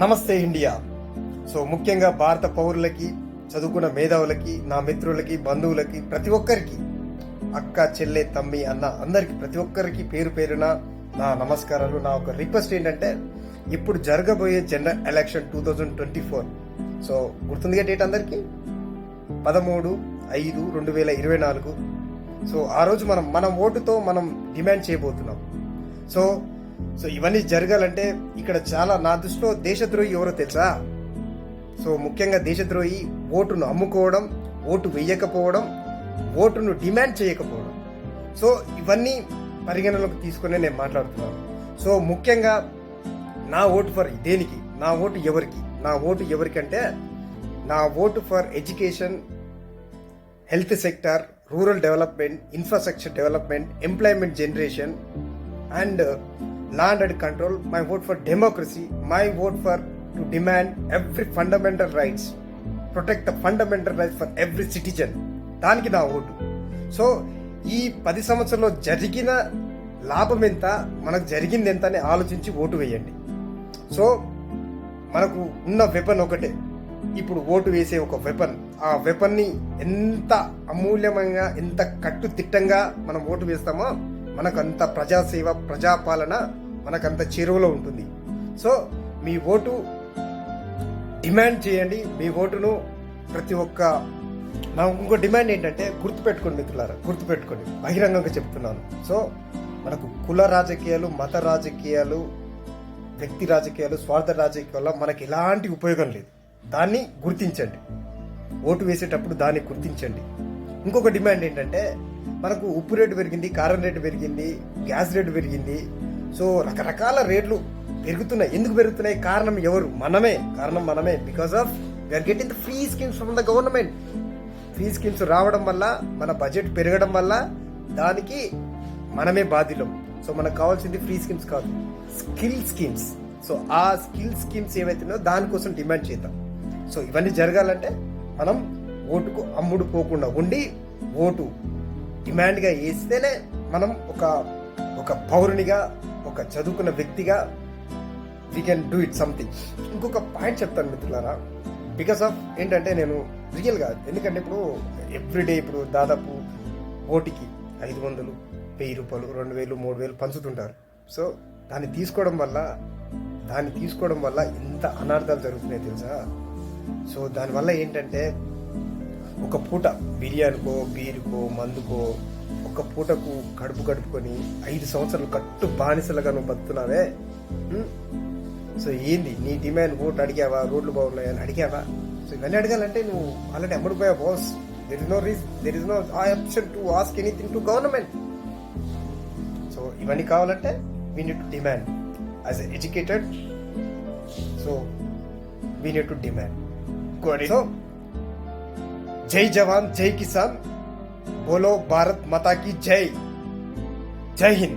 నమస్తే India. So ముఖ్యంగా భారత పౌరులకి, చదువుకున్న మేధావులకి, నా మిత్రులకి, బంధువులకి, ప్రతి ఒక్కరికి, అక్క, చెల్లె, తమ్మి, అన్న అందరికి, ప్రతి ఒక్కరికి పేరు పేరున నా నమస్కారాలు. నా ఒక రిక్వెస్ట్ ఏంటంటే, ఇప్పుడు జరగబోయే జనరల్ ఎలక్షన్ 2024, సో గుర్తుందిగా డేట్ అందరికి 13/5/2024. సో ఆ రోజు మన ఓటుతో మనం డిమాండ్ చేయబోతున్నాం. సో ఇవన్నీ జరగాలంటే ఇక్కడ చాలా, నా దృష్టిలో దేశద్రోహి ఎవరో తెలుసా? సో ముఖ్యంగా దేశద్రోహి ఓటును అమ్ముకోవడం, ఓటు వేయకపోవడం, ఓటును డిమాండ్ చేయకపోవడం. సో ఇవన్నీ పరిగణలోకి తీసుకునే నేను మాట్లాడుతున్నాను. సో ముఖ్యంగా నా ఓటు ఫర్ దేనికి, నా ఓటు ఎవరికి, నా ఓటు ఎవరికంటే నా vote for education, health sector, rural development, infrastructure development, employment generation and land and control. My vote for democracy. My vote for to demand every fundamental rights, protect the fundamental rights for every citizen. దానికి నా vote. So ఈ 10 సంవత్సరంలో జరిగిన లాభం ఎంత, మనకు జరిగింది ఎంత అని ఆలోచించి ఓటు వేయండి. సో మనకు ఉన్న వెపన్ ఒకటే, ఇప్పుడు ఓటు వేసే ఒక వెపన్. ఆ వెపన్ని ఎంత అమూల్యమంగా, ఎంత కట్టుదిట్టంగా మనం ఓటు వేస్తామో మనకంత ప్రజాసేవ, ప్రజాపాలన మనకంత చేరువలో ఉంటుంది. సో మీ ఓటు డిమాండ్ చేయండి. మీ ఓటును ప్రతి ఒక్క, నా ఇంకో డిమాండ్ ఏంటంటే, గుర్తుపెట్టుకోండి మిత్రులారా, గుర్తుపెట్టుకోండి, బహిరంగంగా చెప్తున్నాను. సో మనకు కుల రాజకీయాలు, మత రాజకీయాలు, వ్యక్తి రాజకీయాలు, స్వార్థ రాజకీయాల మనకి ఎలాంటి ఉపయోగం లేదు. దాన్ని గుర్తించండి. ఓటు వేసేటప్పుడు దాన్ని గుర్తించండి. ఇంకొక డిమాండ్ ఏంటంటే, మనకు ఉప్పు రేటు పెరిగింది, కారం రేటు పెరిగింది, గ్యాస్ రేటు పెరిగింది. సో రకరకాల రేట్లు పెరుగుతున్నాయి. ఎందుకు పెరుగుతున్నాయి? కారణం ఎవరు? మనమే. కారణం మనమే. Because of we are getting the free schemes from the government. Free schemes రావడం వల్ల, మన బడ్జెట్ పెరగడం వల్ల దానికి మనమే బాధ్యులం. సో మనకు కావాల్సింది ఫ్రీ స్కీమ్స్ కాదు, స్కిల్ స్కీమ్స్. సో ఆ స్కిల్ స్కీమ్స్ ఏవైతున్నాయో దానికోసం డిమాండ్ చేద్దాం. సో ఇవన్నీ జరగాలంటే మనం ఓటుకు అమ్ముడు పోకుండా ఉండి, ఓటు డిమాండ్గా వేస్తేనే మనం ఒక పౌరునిగా, ఒక చదువుకున్న వ్యక్తిగా we can do it something. ఇంకొక పాయింట్ చెప్తాను మిత్రులారా, బికాస్ ఆఫ్ ఏంటంటే, నేను రియల్గా, ఎందుకంటే ఇప్పుడు ఎవ్రీడే ఇప్పుడు దాదాపు ఓటుకి 500, 1000 రూపాయలు, 2000, 3000 పంచుతుంటారు. సో దాన్ని తీసుకోవడం వల్ల ఎంత అనర్థాలు జరుగుతున్నాయి తెలుసా? సో దానివల్ల ఏంటంటే, ఒక పూట బిర్యానీకో, బీరుకో, మందుకో, ఒక పూటకు కడుపు గడుపుకొని 5 సంవత్సరాలు కట్టు బానిసలుగా నువ్వు బతుకుతున్నావే. సో ఏంది నీ డిమాండ్? ఓటు అడిగావా? రోడ్లు బాగున్నాయని అడిగావా? సో ఇవన్నీ అడగాలంటే నువ్వు ఆల్రెడీ అమ్ముడుపోయావు boss. There is no option to ask anything to government. So ఇవన్నీ కావాలంటే we need to demand as educated. So we need to demand. So జై జవాన్, జై కిసాన్, बोलो भारत माता की जय. जय हिंद.